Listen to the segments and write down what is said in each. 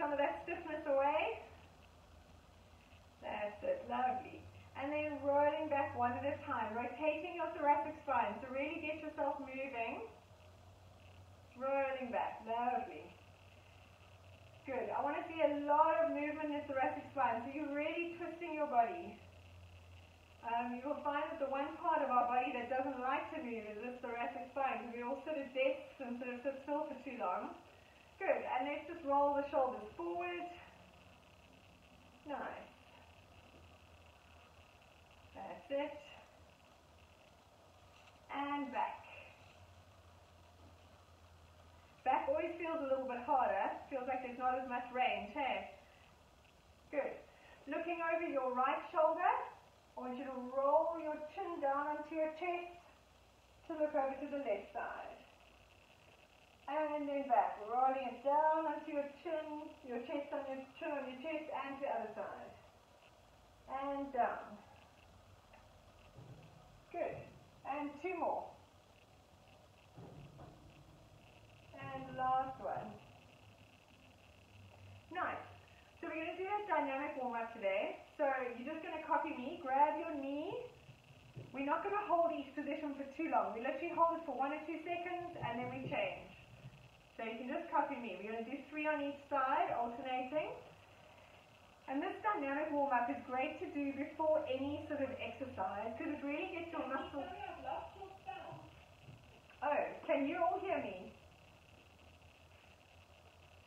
some of that stiffness away. That's it, lovely. And then rolling back one at a time, rotating your thoracic spine. So really get yourself moving. Rolling back, lovely. Good. I want to see a lot of movement in the thoracic spine. So you're really twisting your body. You will find that the one part of our body that doesn't like to move is this thoracic spine, because we all sit at desks and sort of sit still for too long. Good. And let's just roll the shoulders forward. Nice. That's it. And back. Back always feels a little bit harder. Feels like there's not as much range, hey? Good. Looking over your right shoulder, I want you to roll your chin down onto your chest to look over to the left side. And then back, rolling it down onto your chin, your chest on your chin on your chest, and to the other side. And down. Good. And two more. And last one. Nice. So we're going to do a dynamic warm-up today. So you're just going to copy me. Grab your knee. We're not going to hold each position for too long. We literally hold it for 1 or 2 seconds, and then we change. So you can just copy me. We're going to do 3 on each side, alternating. And this dynamic warm-up is great to do before any sort of exercise, because it really gets your muscles... Oh, can you all hear me?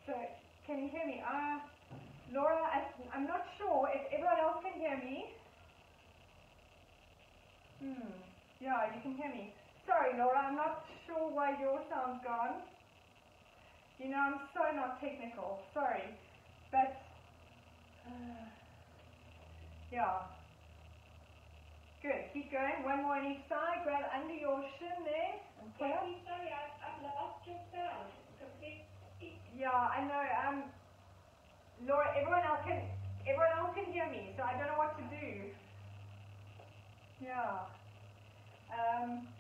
So, can you hear me? Laura, I'm not sure if everyone else can hear me. Yeah, you can hear me. Sorry, Laura, I'm not sure why your sound's gone. You know, I'm so not technical. Sorry. But... yeah. Good. Keep going. One more on each side. Grab under your shin there. And pull up. Sorry, I've lost your sound. Yeah, I know. Laura, everyone else can hear me, so I don't know what to do. Yeah.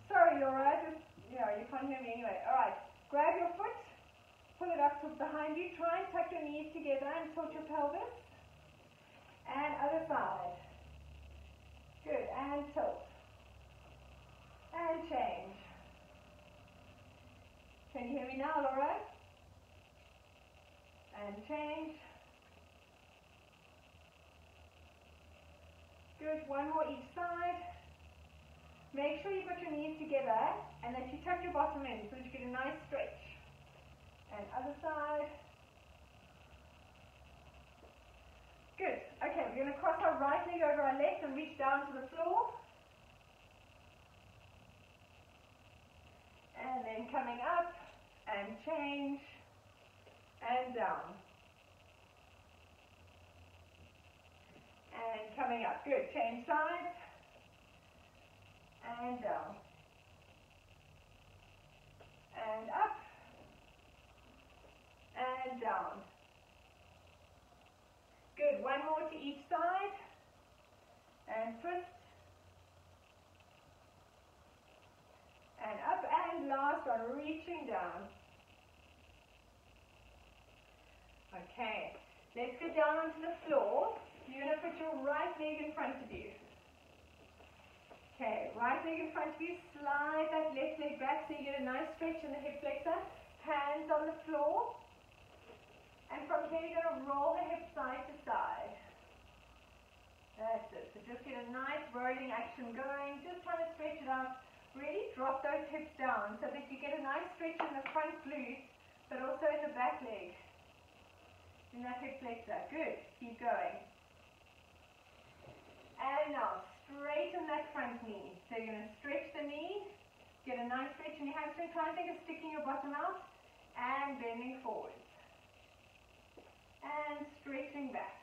Sorry, Laura. You can't hear me anyway. All right. Grab your foot. Pull it up to behind you. Try and tuck your knees together and tilt your pelvis. And other side. Good. And tilt. And change. Can you hear me now, Laura? And change. Good. One more each side. Make sure you've got your knees together and that you tuck your bottom in so that you get a nice stretch. And other side. Good. Okay, we're going to cross our right leg over our left and reach down to the floor. And then coming up and change and down. And coming up. Good. Change sides. And down. And up. And down. Good. One more to each side. And twist. And up. And last one, reaching down. Okay. Let's get down onto the floor. You're going to put your right leg in front of you. Okay, right leg in front of you. Slide that left leg back so you get a nice stretch in the hip flexor. Hands on the floor. And from here you're going to roll the hips side to side. That's it. So just get a nice rolling action going. Just trying to stretch it out. Really drop those hips down so that you get a nice stretch in the front glute, but also in the back leg. In that hip flexor. Good. Keep going. And now straighten that front knee. So you're going to stretch the knee, get a nice stretch in your hamstring. Try and think of sticking your bottom out and bending forward. And stretching back.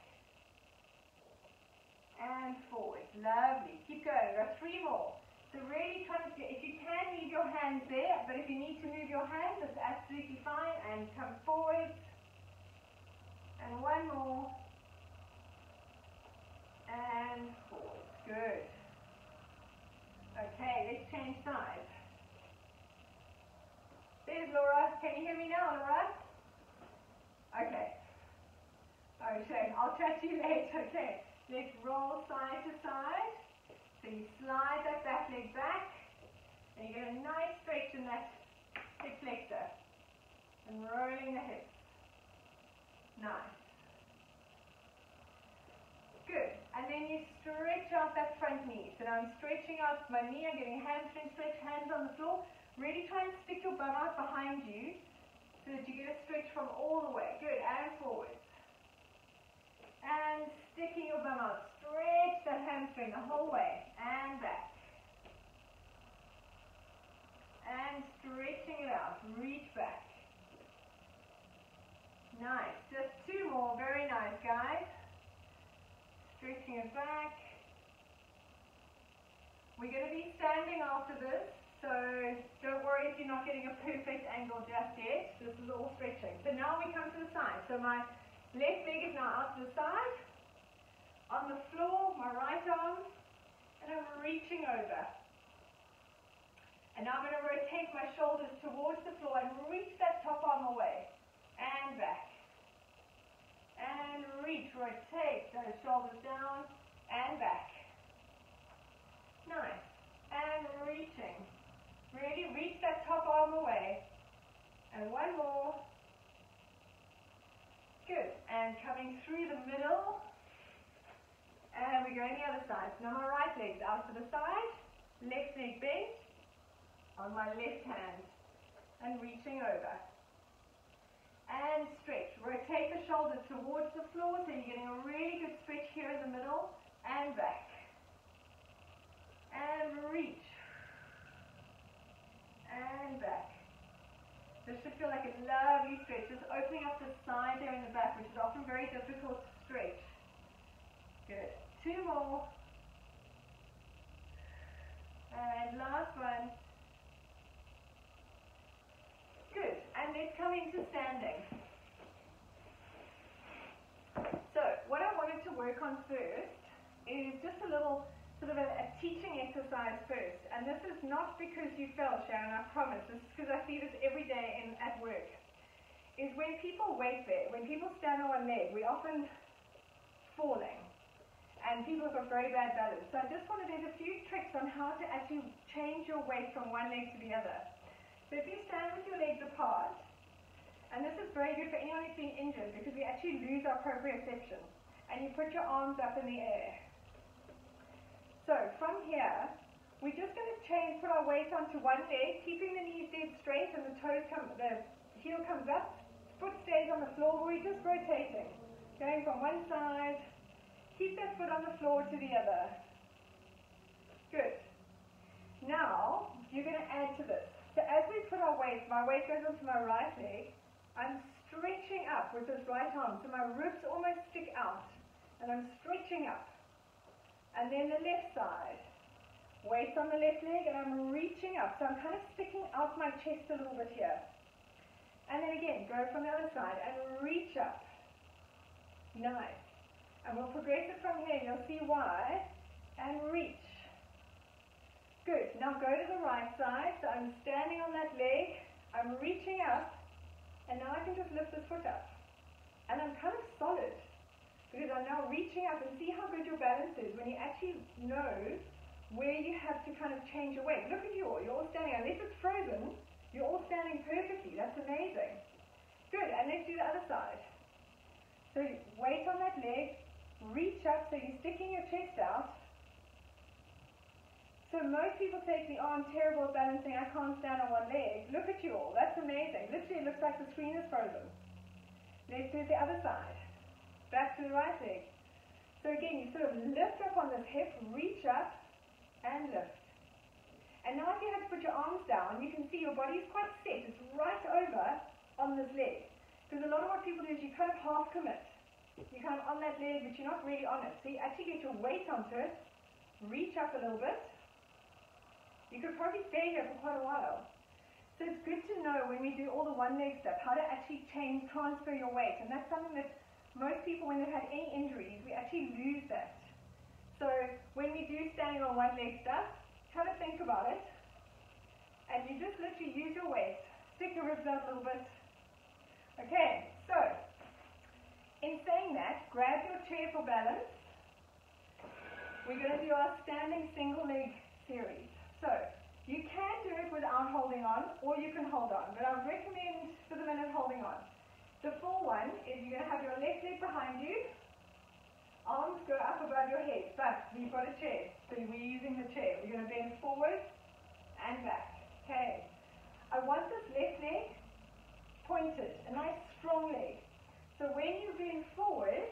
And forward. Lovely. Keep going. We've got 3 more. So really try to get, if you can leave your hands there, but if you need to move your hands, that's absolutely fine. And come forward. And one more. And forward. Good. Okay, let's change sides. There's Laura. Can you hear me now, Laura? Okay. catch you later. Okay, let's roll side to side. So you slide that back leg back, and you get a nice stretch in that hip flexor. And rolling the hips. Nice. Good. And then you stretch out that front knee. So now I'm stretching out my knee. I'm getting a hamstring stretch, hands on the floor. Really try and stick your bum out behind you so that you get a stretch from all the way. Good. And forwards. And sticking your bum out. Stretch that hamstring the whole way. And back. And stretching it out. Reach back. Nice. Just two more. Very nice, guys. Stretching it back. We're going to be standing after this, so don't worry if you're not getting a perfect angle just yet. This is all stretching. So now we come to the side. So my left leg is now out to the side. On the floor, my right arm, and I'm reaching over. And now I'm going to rotate my shoulders towards the floor and reach that top arm away. And back. And reach, rotate those shoulders down and back. Nice. And reaching. Really reach that top arm away. And one more. Good. And coming through the middle. And we're going the other side. Now my right leg's out to the side. Left leg bent on my left hand. And reaching over. And stretch. Rotate the shoulders towards the floor so you're getting a really good stretch here in the middle. And back. And reach. And back. This should feel like a lovely stretch. Just opening up the side there in the back, which is often very difficult to stretch. Good. Two more. And last one. Good. And let's come into standing. So, what I wanted to work on first is just a little sort of a teaching exercise first. And this is not because you fell, Sharon, I promise. This is because I see this every day at work. Is when people weight bear, when people stand on one leg, we're often falling. And people have got very bad balance. So I just wanted, there's a few tricks on how to actually change your weight from one leg to the other. So if you stand with your legs apart, and this is very good for anyone who's been injured because we actually lose our proprioception. And you put your arms up in the air. So from here, we're just going to put our weight onto one leg, keeping the knees dead straight and the heel comes up, foot stays on the floor, we're just rotating. Going from one side, keep that foot on the floor to the other. Good. Now, you're going to add to this. So as we put our weight, my weight goes onto my right leg, I'm stretching up with this right arm, so my ribs almost stick out, and I'm stretching up. And then the left side, weight on the left leg, and I'm reaching up, so I'm kind of sticking out my chest a little bit here. And then again, go from the other side, and reach up. Nice. And we'll progress it from here, you'll see why, and reach. Good. Now go to the right side. So I'm standing on that leg. I'm reaching up. And now I can just lift this foot up. And I'm kind of solid. Because I'm now reaching up, and see how good your balance is when you actually know where you have to kind of change your weight. Look at you all. You're all standing. Unless it's frozen, you're all standing perfectly. That's amazing. Good. And let's do the other side. So weight on that leg. Reach up so you're sticking your chest out. So most people say to me, oh, I'm terrible at balancing, I can't stand on one leg. Look at you all, that's amazing. Literally it looks like the screen is frozen. Let's do the other side. Back to the right leg. So again, you sort of lift up on this hip, reach up, and lift. And now if you have to put your arms down, you can see your body is quite set. It's right over on this leg. Because a lot of what people do is you kind of half commit. You're kind of on that leg, but you're not really on it. So you actually get your weight onto it, reach up a little bit. You could probably stay here for quite a while. So it's good to know when we do all the one leg stuff, how to actually transfer your weight. And that's something that most people, when they've had any injuries, we actually lose that. So when we do standing on one leg stuff, have a think about it. And you just literally use your weight. Stick your ribs out a little bit. Okay, so in saying that, grab your chest balance, we're going to do our standing single leg series. So you can do it without holding on, or you can hold on, but I would recommend for the minute holding on. The full one is you're going to have your left leg behind you, arms go up above your head, but we've got a chair, so we're using the chair. We're going to bend forward and back. Okay. I want this left leg pointed, a nice strong leg. So when you bend forward,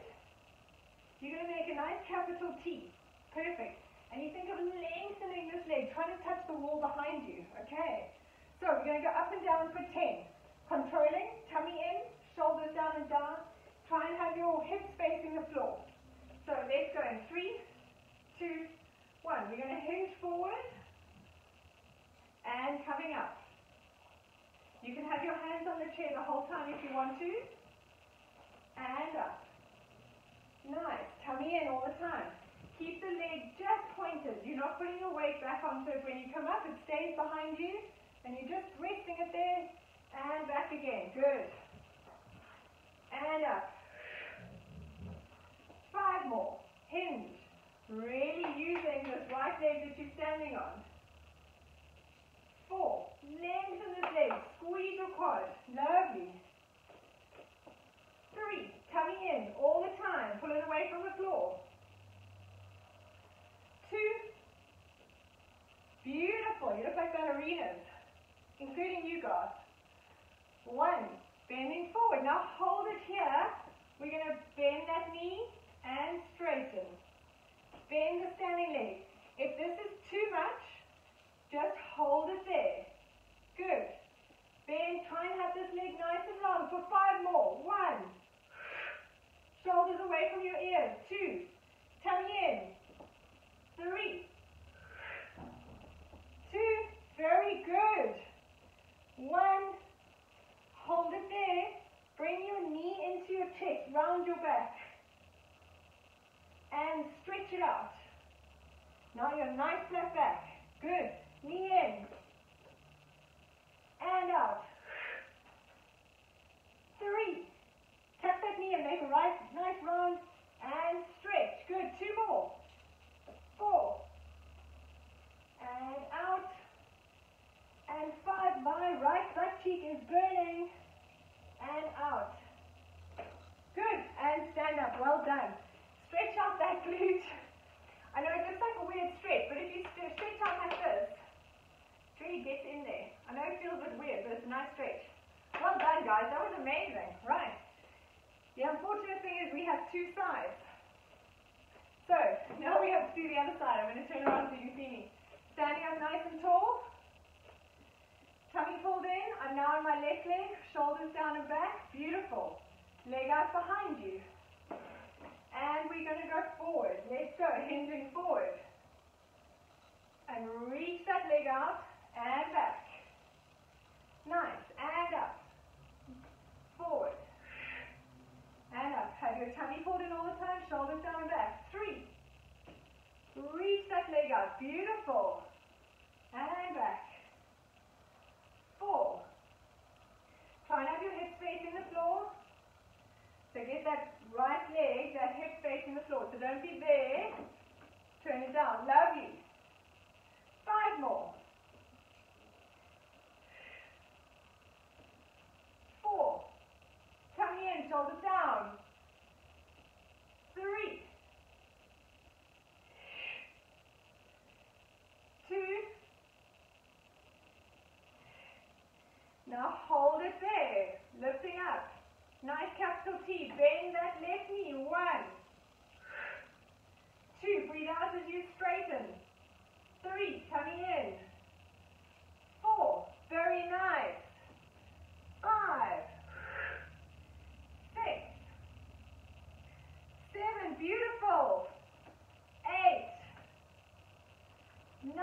you're going to make a nice capital T. Perfect. And you think of lengthening this leg, trying to touch the wall behind you. Okay. So we're going to go up and down for 10. Controlling, tummy in, shoulders down and down. Try and have your hips facing the floor. So let's go in 3, 2, 1. We're going to hinge forward and coming up. You can have your hands on the chair the whole time if you want to. And up. Nice. Tummy in all the time. Keep the leg just pointed. You're not putting your weight back onto it when you come up. It stays behind you. And you're just resting it there. And back again. Good. And up. 5 more. Hinge. Really using this right leg that you're standing on. 4. Lengthen this leg. Squeeze your quad. Lovely. 3. Coming in all the time. Pull it away from the floor. 2. Beautiful. You look like ballerinas, including you guys. 1. Bending forward. Now hold it here. We're going to bend that knee and straighten. Bend the standing leg. If this is too much, just hold it there. Good. Bend. Try and have this leg nice and long for 5 more. 1. Shoulders away from your ears. 2. Tummy in. 3. 2. Very good. 1. Hold it there. Bring your knee into your chest. Round your back. And stretch it out. Now you're nice flat back. Good. Knee in. And out. 3. Tap that knee and make a nice round and stretch. Good. 2 more. 4. And out. And 5. My right butt cheek is burning. And out. Good. And stand up. Well done. Stretch out that glute. I know it looks like a weird stretch, but if you stretch out like this, it really gets in there. I know it feels a bit weird, but it's a nice stretch. Well done, guys. That was amazing. Right. The unfortunate thing is we have 2 sides. So, now we have to do the other side. I'm going to turn around so you can see me. Standing up nice and tall. Tummy pulled in. I'm now on my left leg. Shoulders down and back. Beautiful. Leg out behind you. And we're going to go forward. Let's go. Hinging forward. And reach that leg out. And back. Nice. And up. Forward. And up. Have your tummy pulled in all the time. Shoulders down and back. 3. Reach that leg out. Beautiful. And back. 4. Try and have your hips facing the floor. So get that right leg, that hip facing the floor. So don't be there. Turn it down. Lovely. 5 more. 4. Tummy in, shoulders down. 3. 2. Now hold it there. Lifting up. Nice capital T. Bend that left knee. 1. 2. Breathe out as you straighten. 3. Coming in. 4. Very nice. 5. 6. 7. Beautiful. 8. 9.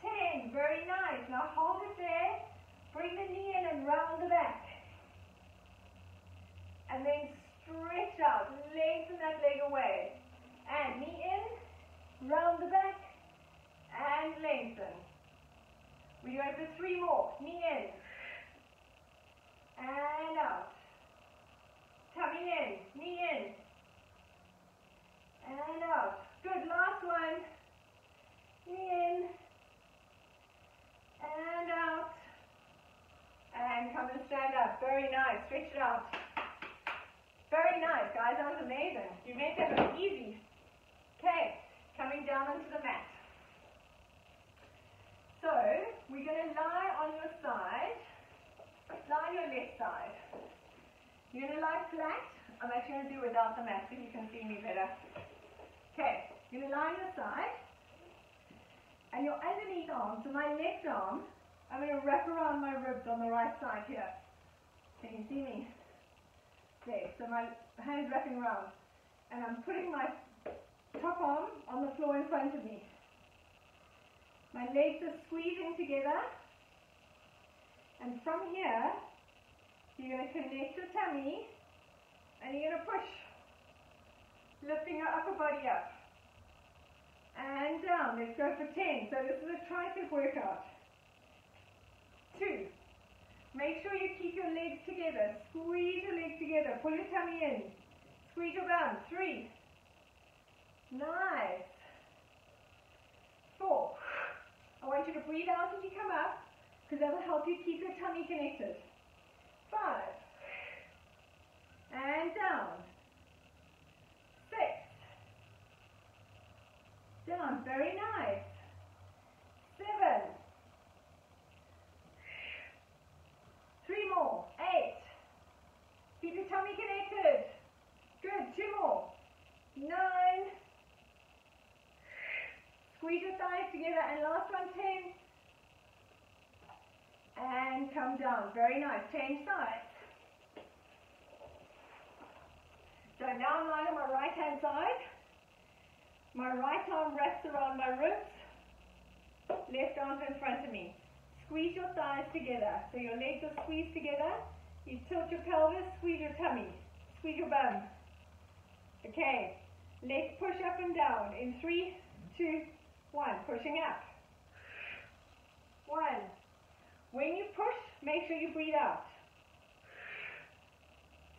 10. Very nice. Now hold it there. Bring the knee in and round the back. And then stretch out. Lengthen that leg away. And knee in, round the back, and lengthen. We go for 3 more. Knee in. And out. Tummy in. Knee in. Very nice. Stretch it out. Very nice, guys. That was amazing. You made that look easy. Okay, coming down onto the mat. So, we're going to lie on your side. Lie on your left side. You're going to lie flat. I'm actually going to do it without the mat so you can see me better. Okay, you're going to lie on your side. And your underneath arm, so my left arm, I'm going to wrap around my ribs on the right side here. Can you see me? Okay, so my hand's wrapping around. And I'm putting my top arm on the floor in front of me. My legs are squeezing together. And from here, you're going to connect your tummy and you're going to push. Lifting your upper body up. And down. Let's go for 10. So this is a tricep workout. 2. Make sure you keep your legs together. Squeeze your legs together. Pull your tummy in. Squeeze your bum. 3. Nice. 4. I want you to breathe out as you come up because that will help you keep your tummy connected. 5. And down. 6. Down. Very nice. 7. 3 more. 8. Keep your tummy connected. Good. 2 more. 9. Squeeze your thighs together. And last one, 10. And come down. Very nice. Change sides. So now I'm lying on my right hand side. My right arm wraps around my ribs. Left arm's in front of me. Squeeze your thighs together. So your legs are squeezed together. You tilt your pelvis, squeeze your tummy. Squeeze your bum. Okay. Legs push up and down. In 3, 2, 1. Pushing up. 1. When you push, make sure you breathe out.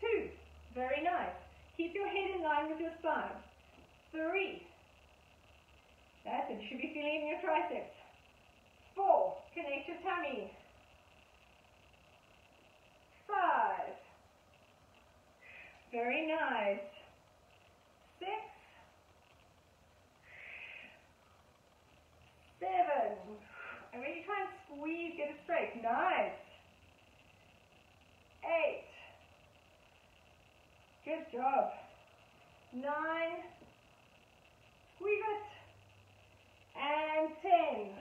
2. Very nice. Keep your head in line with your spine. 3. That's it. You should be feeling in your triceps. 4. Connect your tummy. 5. Very nice. 6. 7. And really try and squeeze, get it straight. Nice. 8. Good job. 9. Squeeze it. And 10.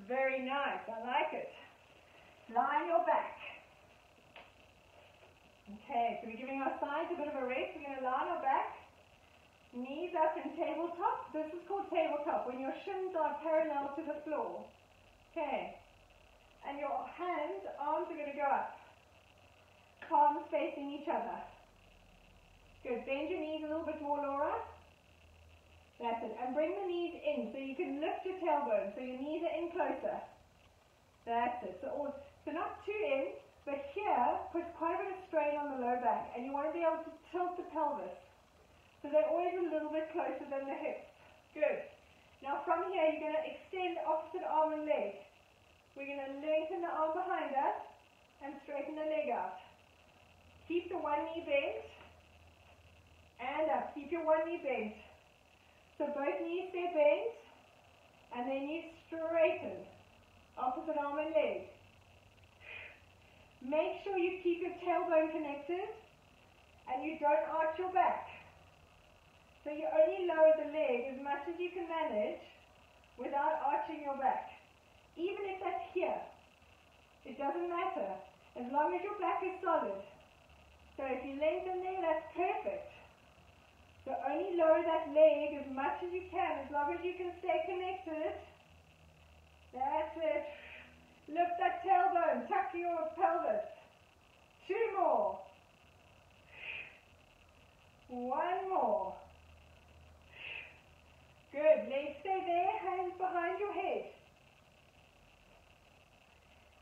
Very nice. I like it. Lie on your back. Okay, so we're giving our sides a bit of a rest. We're going to lie on our back. Knees up in tabletop. This is called tabletop, when your shins are parallel to the floor. Okay. And your hands, arms are going to go up. Palms facing each other. Good. Bend your knees a little bit more, Laura. That's it. And bring the knees in so you can lift your tailbone. So your knees are in closer. That's it. So not too in, but here puts quite a bit of strain on the low back. And you want to be able to tilt the pelvis. So they're always a little bit closer than the hips. Good. Now from here, you're going to extend opposite arm and leg. We're going to lengthen the arm behind us and straighten the leg out. Keep the one knee bent and up. Keep your one knee bent. So both knees stay bent and then you straighten. Opposite arm and leg. Make sure you keep your tailbone connected and you don't arch your back. So you only lower the leg as much as you can manage without arching your back. Even if that's here, it doesn't matter, as long as your back is solid. So if you lengthen there, that's perfect. So only lower that leg as much as you can, as long as you can stay connected. That's it. Lift that tailbone, tuck your pelvis. 2 more. 1 more. Good. Legs stay there, hands behind your head.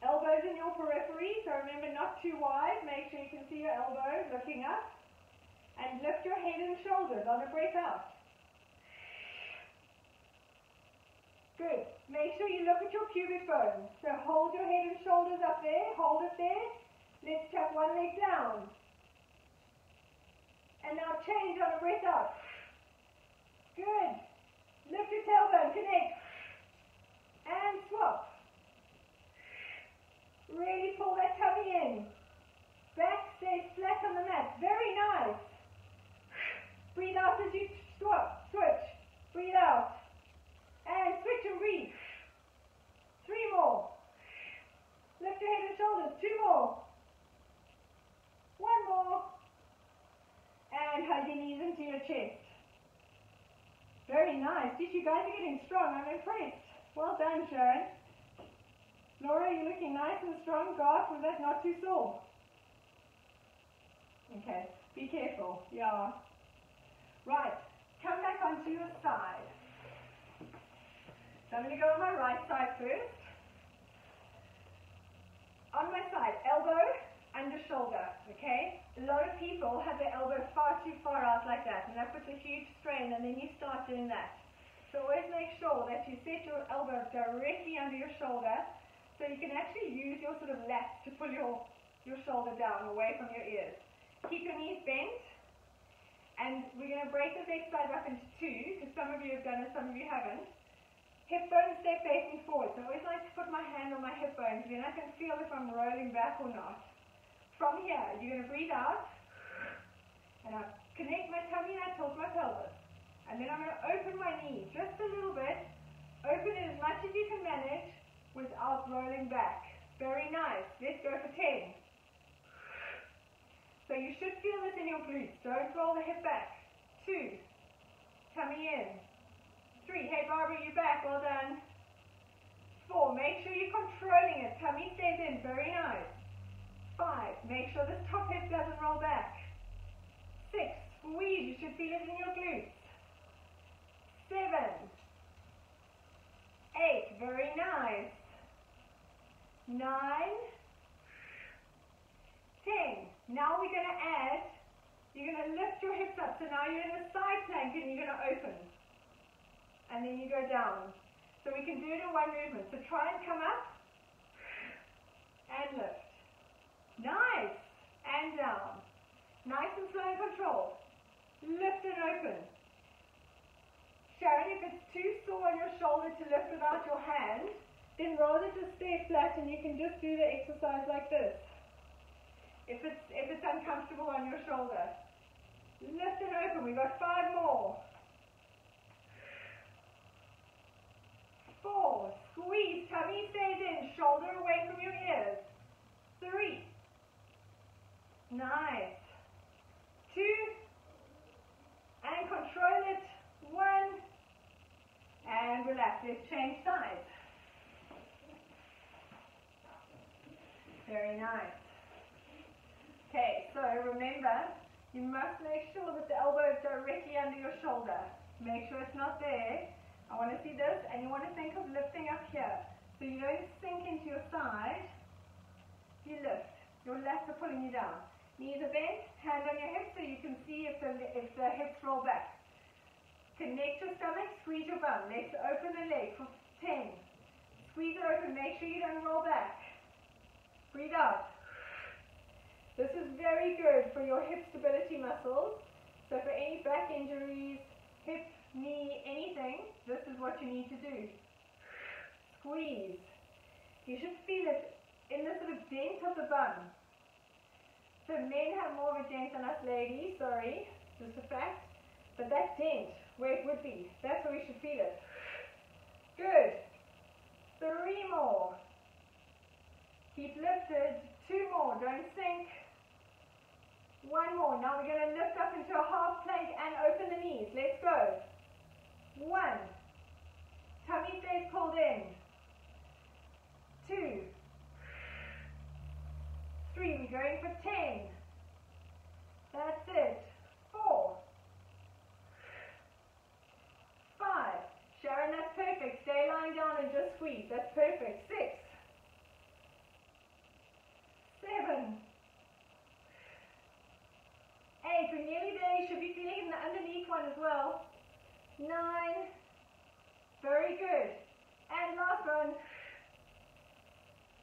Elbows in your periphery, so remember not too wide. Make sure you can see your elbows looking up. And lift your head and shoulders on a breath out. Good. Make sure you look at your pubic bone. So hold your head and shoulders up there. Hold it there. down. And now change on a breath out. Good. Lift your tailbone, connect. And swap. Really pull that tummy in. Back stays flat on the mat. Very nice. Breathe out as you swap. Switch. Breathe out. And switch and breathe. 3 more. Lift your head and shoulders. 2 more. 1 more. And hug your knees into your chest. Very nice. You guys are getting strong. I'm impressed. Well done, Sharon. Laura, you're looking nice and strong. Garth, was that not too sore? Okay, be careful. Yeah. Right, come back onto your side. So I'm going to go on my right side first. On my side, elbow, under shoulder, okay? A lot of people have their elbow far too far out like that, and that puts a huge strain, and then you start doing that. So always make sure that you set your elbow directly under your shoulder, so you can actually use your sort of lats to pull your shoulder down away from your ears. Keep your knees bent, and we're going to break this exercise up into 2, because some of you have done it, some of you haven't. Hip bones stay facing forward, so I always like to put my hand on my hip bones, then I can feel if I'm rolling back or not. From here, you're going to breathe out, and I connect my tummy and I tilt my pelvis. And then I'm going to open my knees just a little bit, open it as much as you can manage, without rolling back. Very nice. Let's go for 10. So you should feel this in your glutes. Don't roll the hip back. 2. Tummy in. 3. Hey Barbara, you back. Well done. 4. Make sure you're controlling it. Tummy stays in. Very nice. 5. Make sure this top hip doesn't roll back. 6. Squeeze. You should feel it in your glutes. 7. 8. Very nice. 9, 10. Now we're going to add, you're going to lift your hips up. So now you're in a side plank and you're going to open. And then you go down. So we can do it in one movement. So try and come up and lift. Nice. And down. Nice and slow and controlled. Lift and open. Sharon, if it's too sore on your shoulder to lift without your hand, then rather just stay flat and you can just do the exercise like this. If it's uncomfortable on your shoulder. Lift and open. We've got 5 more. 4. Squeeze. Tummy stays in. Shoulder away from your ears. 3. Nice. 2. And control it. 1. And relax. Let's change sides. Very nice. Okay, so remember, you must make sure that the elbow is directly under your shoulder. Make sure it's not there. I want to see this, and you want to think of lifting up here. So you don't sink into your side, you lift. Your lats are pulling you down. Knees are bent, hand on your hip so you can see if the hips roll back. Connect your stomach, squeeze your bum. Let's open the leg for 10. Squeeze it open, make sure you don't roll back. Breathe out. This is very good for your hip stability muscles. So for any back injuries, hip, knee, anything, this is what you need to do. Squeeze. You should feel it in the sort of dent of the bum. So men have more of a dent than us ladies, sorry, just a fact. But that dent, where it would be, that's where we should feel it. Good. 3 more. Keep lifted. 2 more. Don't sink. 1 more. Now we're going to lift up into a half plank and open the knees. Let's go. 1. Tummy stays pulled in. 2. 3. We're going for 10. That's it. 4. 5. Sharon, that's perfect. Stay lying down and just squeeze. That's perfect. 6. 7. 8. We're nearly there. You should be feeling in the underneath one as well. 9. Very good. And last one.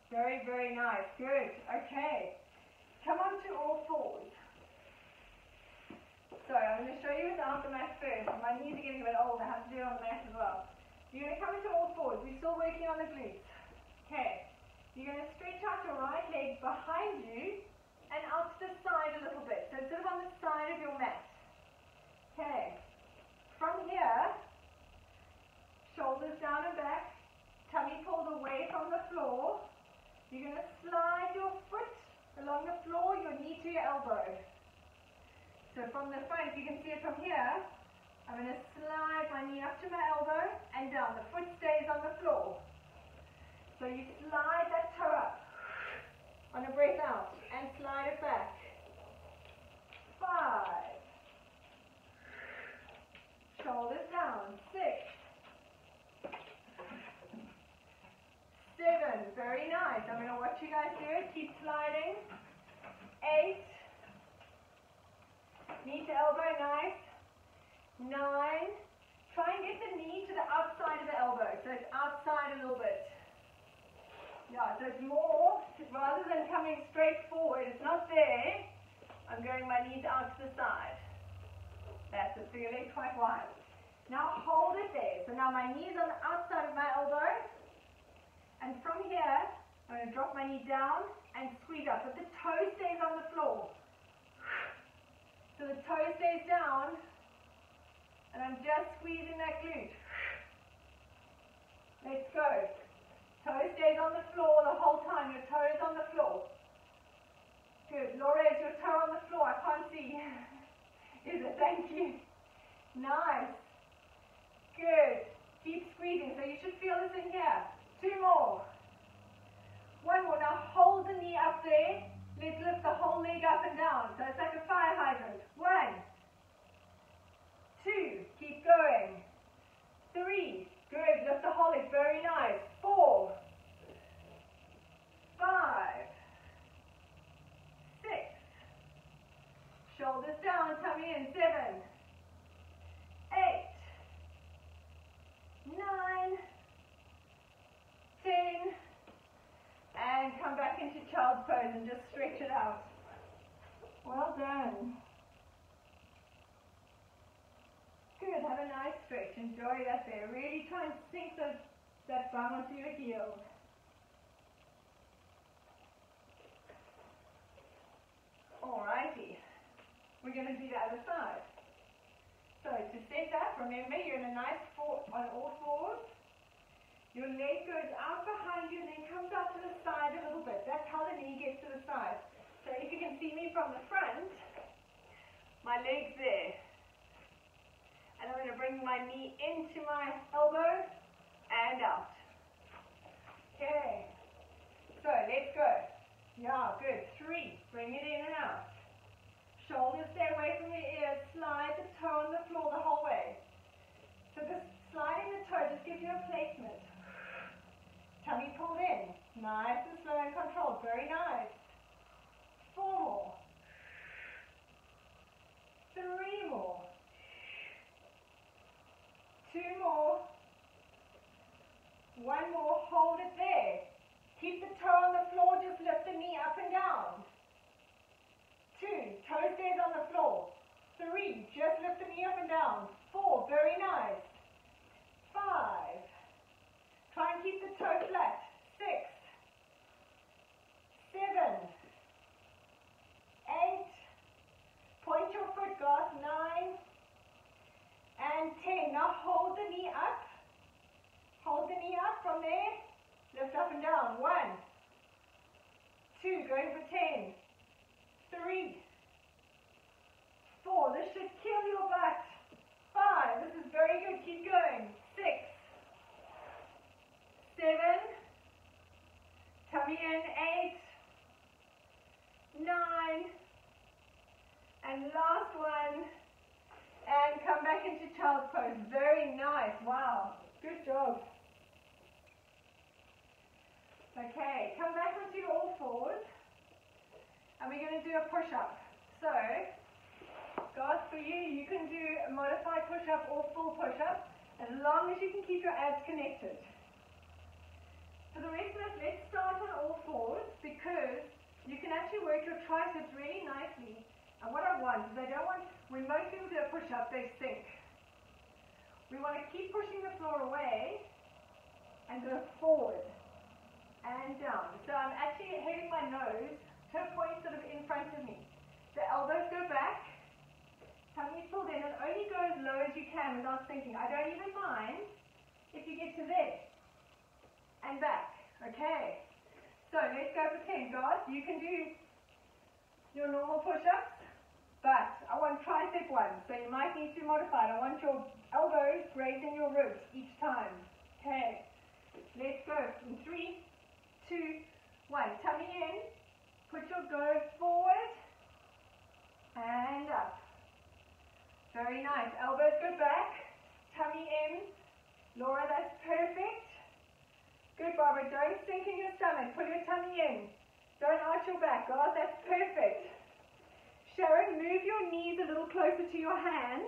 Very, very nice. Good. Okay. Come on to all 4. my knees are getting a bit old. I have to do it on the mat as well. You're going to come into all fours. We're still working on the glutes. Okay. You're going to stretch out your right leg behind you and out to the side a little bit. So it's sort of on the side of your mat. Okay. From here, shoulders down and back, tummy pulled away from the floor. You're going to slide your foot along the floor, your knee to your elbow. So from the front, you can see it from here. I'm going to slide my knee up to my elbow and down. The foot stays on the floor. So you slide that toe up on a breath out and slide it back. 5. Shoulders down. 6. 7. Very nice. I'm going to watch you guys do it. Keep sliding. 8. Knee to elbow, nice. 9. Try and get the knee to the outside of the elbow. So it's outside a little bit. Yeah, so it's more, rather than coming straight forward, it's not there. I'm going my knees out to the side. That's it. So your leg's quite wide. Now hold it there. So now my knee's on the outside of my elbow. And from here, I'm going to drop my knee down and squeeze up. But the toe stays on the floor. So the toe stays down, and I'm just squeezing that glute. Let's go. Toe stays on the floor the whole time. Your toe is on the floor. Good. Laura, is your toe on the floor? I can't see. Is it? Thank you. Nice. Good. Keep squeezing. So you should feel this in here. 2 more. 1 more. Now hold the knee up there. Let's lift the whole leg up and down. So it's like a fire hydrant. 1, 2, keep going. 3, good, lift the whole leg, very nice. 4, 5, 6, shoulders down, tummy in. 7, 8, 9, 10, and come back into child's pose and just stretch it out. Well done. Good, have a nice stretch. Enjoy that there. Really try and sink that bum onto your heel. Alrighty. We're going to do the other side. So to set up, remember you're in a nice on all fours. Your leg goes out behind you and then comes out to the side a little bit. That's how the knee gets to the side. So if you can see me from the front, my leg's there. And I'm going to bring my knee into my elbow and out. Okay. So let's go. Yeah, good. 3. Bring it in and out. Shoulders stay away from your ears. Slide the toe on the floor the whole way. So this sliding the toe just gives you a placement. Tummy pulled in. Nice and slow and controlled. Very nice. 4 more. 3 more. 2 more. 1 more. Hold it there. Keep the toe on the floor. Just lift the knee up and down. 2. Toe stays on the floor. 3. Just lift the knee up and down. 4. Very nice. 5. Try and keep the toe flat. 6, 7, 8, point your foot, guys. 9, and 10. Now hold the knee up. Hold the knee up from there. Lift up and down. 1, 2, going for 10, 3, 4. This should kill your butt. 5. This is very good. Keep going. 6, 7, tummy in. 8, 9, and last one, and come back into child's pose. Very nice. Wow, good job. Okay, come back onto all fours, and we're going to do a push-up. So, guys, for you, you can do a modified push-up or full push-up, as long as you can keep your abs connected. For the rest of us, let's start on all fours, because you can actually work your triceps really nicely. And what I want is I don't want, when most people do a push-up, they sink. we want to keep pushing the floor away and go forward and down. So I'm actually heading my nose to a point sort of in front of me. The elbows go back, tummy is pulled in, and only go as low as you can without thinking. I don't even mind if you get to there and back. Okay, so let's go for 10. Guys, you can do your normal push-ups, but I want tricep ones, so you might need to modify it. I want your elbows grazing your ribs each time. Okay, let's go in 3, 2, 1. Tummy in, put your go forward and up. Very nice. Elbows go back, tummy in. Laura, that's perfect. Good, Barbara. Don't sink in your stomach. Pull your tummy in. Don't arch your back. God, that's perfect. Sharon, move your knees a little closer to your hands.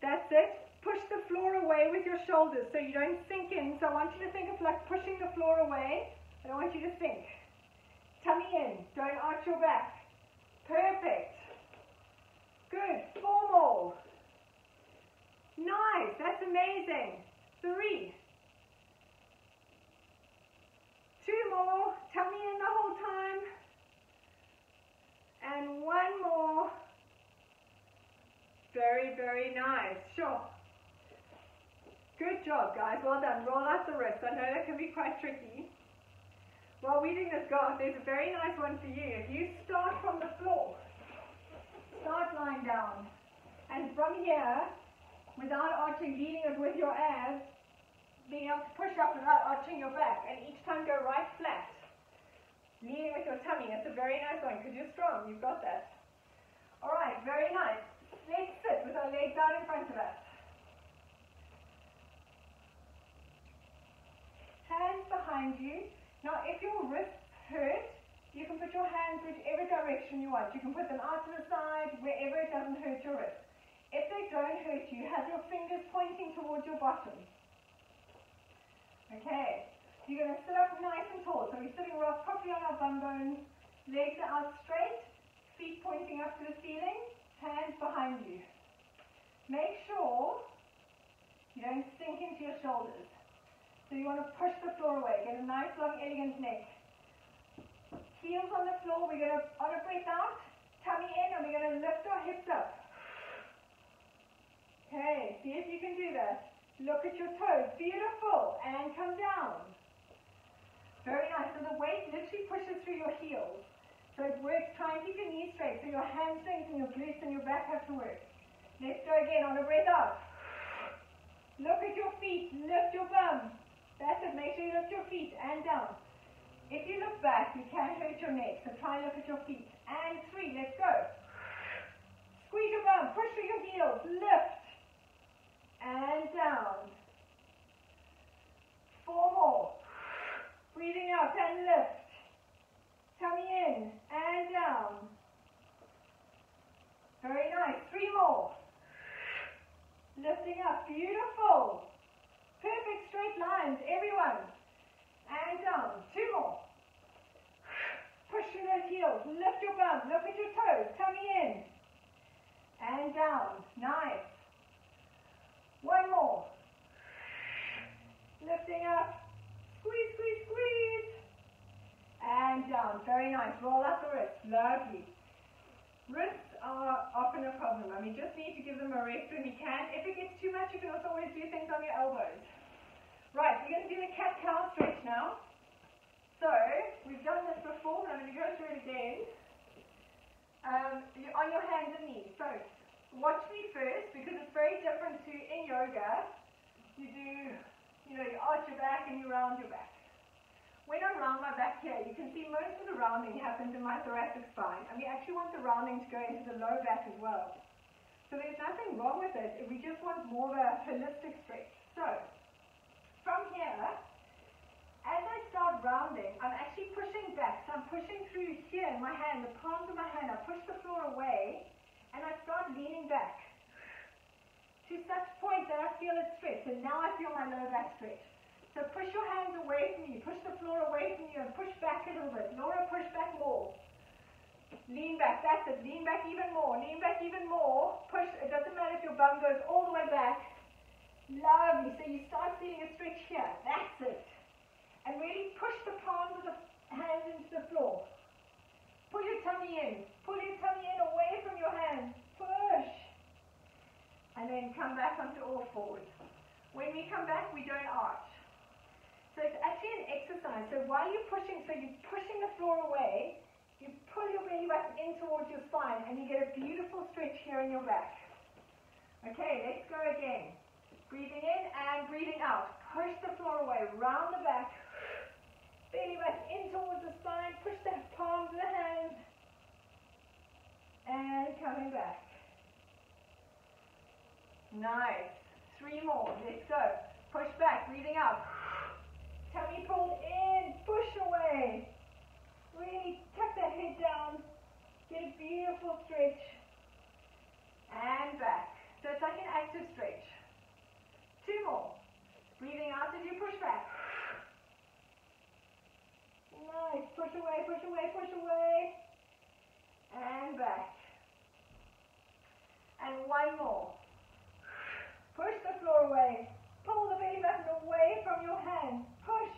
That's it. Push the floor away with your shoulders so you don't sink in. So I want you to think of like pushing the floor away. I don't want you to sink. Tummy in. Don't arch your back. Perfect. Good. 4 more. Nice. That's amazing. 3. 2 more. Tummy in the whole time. And 1 more. Very, very nice. Sure. Good job, guys. Well done. Roll out the wrists. I know that can be quite tricky. While we're doing this, guys, there's a very nice one for you. If you start from the floor, start lying down. And from here, without arching, leading it with your abs, being able to push up without arching your back. And each time go right flat. Leading with your tummy. It's a very nice one because you're strong. You've got that. All right, very nice. Let's sit with our legs out in front of us. Hands behind you. Now, if your wrists hurt, you can put your hands whichever direction you want. You can put them out to the side, wherever it doesn't hurt your wrists. If they don't hurt you, have your fingers pointing towards your bottom. Okay. You're going to sit up nice and tall. So we're sitting rock properly on our bum bones. Legs are out straight. Feet pointing up to the ceiling. Hands behind you. Make sure you don't sink into your shoulders. So you want to push the floor away. Get a nice long elegant neck. Heels on the floor. We're going to, on a breath out, tummy in, and we're going to lift our hips up. Okay, see if you can do that. Look at your toes. Beautiful. And come down. Very nice. So the weight literally pushes through your heels. So it works. Try and keep your knees straight. So your hamstrings and your glutes and your back have to work. Let's go again on a breath out. Look at your feet. Lift your bum. That's it. Make sure you lift your feet and down. If you look back, you can hurt your neck. So try and look at your feet. And 3. Let's go. Squeeze your bum. Push through your heels. Lift. And down. 4 more. Breathing out and lift. Tummy in and down. Very nice. 3 more. Lifting up. Beautiful. Perfect straight lines, everyone. And down. 2 more. Push through those heels. Lift your bum. Look at your toes. Tummy in. And down. Nice. 1 more. Lifting up. Squeeze, squeeze, squeeze. And down. Very nice. Roll up the wrists. Lovely. Wrists are often a problem. I mean, just need to give them a rest when we can. If it gets too much, you can also always do things on your elbows. Right, we're going to do the cat-cow stretch now. So, we've done this before, but I'm going to go through it again. You're on your hands and knees. So, watch me first, because it's very different to in yoga. You do, you arch your back and you round your back. When I round my back here, you can see most of the rounding happens in my thoracic spine, and we actually want the rounding to go into the low back as well. So there's nothing wrong with it, we just want more of a holistic stretch. So, from here, as I start rounding, I'm actually pushing back. So I'm pushing through here in my hand, the palms of my hand, I push the floor away, and I start leaning back to such point that I feel it stretch, and now I feel my low back stretch. So push your hands away from you, push the floor away from you, and push back a little bit. Laura, push back more. Lean back. back. That's it. Lean back even more. Lean back even more. Push. It doesn't matter if your bum goes all the way back. Lovely. So you start feeling a stretch here. That's it. And really push the palms of the hands into the floor. Pull your tummy in. Pull your tummy in away from your hands. Push. And then come back onto all fours. When we come back, we don't arch. So it's actually an exercise. So while you're pushing, so you're pushing the floor away, you pull your belly button in towards your spine, and you get a beautiful stretch here in your back. Okay, let's go again. Breathing in and breathing out. Push the floor away, round the back. Belly button in towards the spine. Push the palms of the hands. And coming back. Nice. 3 more. Let's go. Push back, breathing out. Tummy pulled in. Push away. Really tuck that head down. Get a beautiful stretch. And back. So it's like an active stretch. 2 more. Breathing out as you push back. Nice. Push away, push away, push away. And back. And 1 more. Push the floor away. Pull the belly button away from your hands. Push.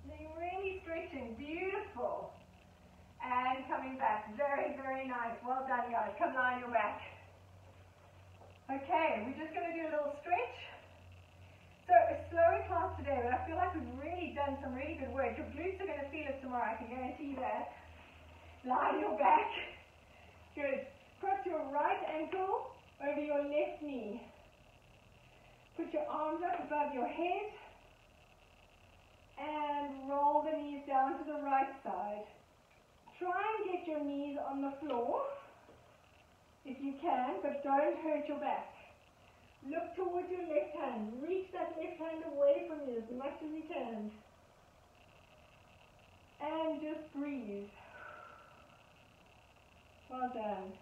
So you're really stretching. Beautiful. And coming back. Very, very nice. Well done, guys. Come lie on your back. Okay, we're just going to do a little stretch. So a slower class today, but I feel like we've really done some really good work. Your glutes are going to feel it tomorrow. I can guarantee that. Lie on your back. Good. Cross your right ankle over your left knee. Put your arms up above your head and roll the knees down to the right side. Try and get your knees on the floor if you can, but don't hurt your back. Look towards your left hand. Reach that left hand away from you as much as you can. And just breathe. Well done.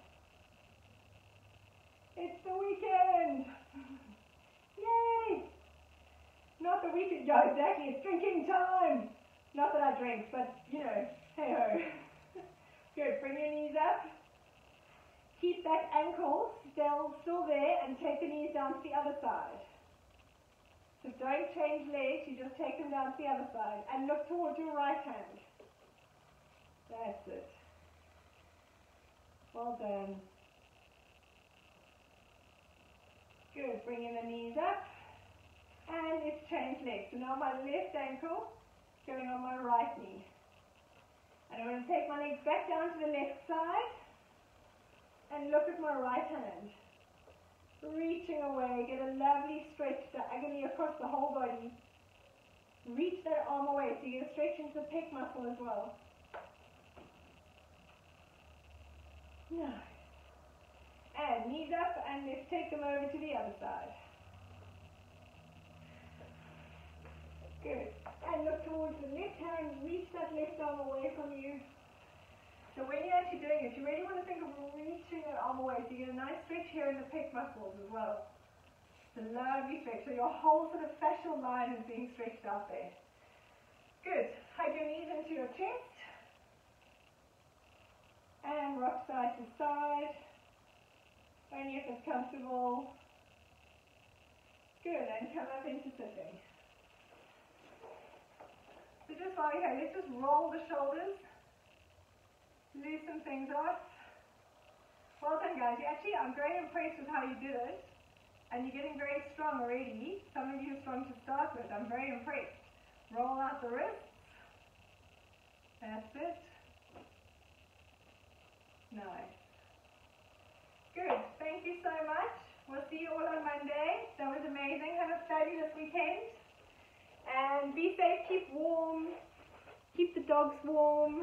It's the weekend! Yay! Not the weekend, yeah, exactly, it's drinking time! Not that I drink, but, you know, hey-ho. Good, bring your knees up. Keep that ankle still there and take the knees down to the other side. So don't change legs, you just take them down to the other side. And look towards your right hand. That's it. Well done. Good, bringing the knees up, and let's change legs. So now my left ankle going on my right knee. And I'm going to take my legs back down to the left side, and look at my right hand. Reaching away, get a lovely stretch diagonally across the whole body. Reach that arm away, so you get a stretch into the pec muscle as well. Nice. And knees up, and let's take them over to the other side. Good. And look towards the left hand, reach that left arm away from you. So when you're actually doing it, you really want to think of reaching that arm away, so you get a nice stretch here in the pec muscles as well. It's a lovely stretch, so your whole sort of fascial line is being stretched out there. Good. Hug your knees into your chest. And rock side to side. Only if it's comfortable. Good, and come up into sitting. So just while you're here, let's just roll the shoulders. Loosen things off. Well done, guys. I'm very impressed with how you did it. And you're getting very strong already. Some of you are strong to start with. I'm very impressed. Roll out the wrists. That's it. Nice. Good. Thank you so much. We'll see you all on Monday. That was amazing. Have a fabulous weekend. And be safe. Keep warm. Keep the dogs warm.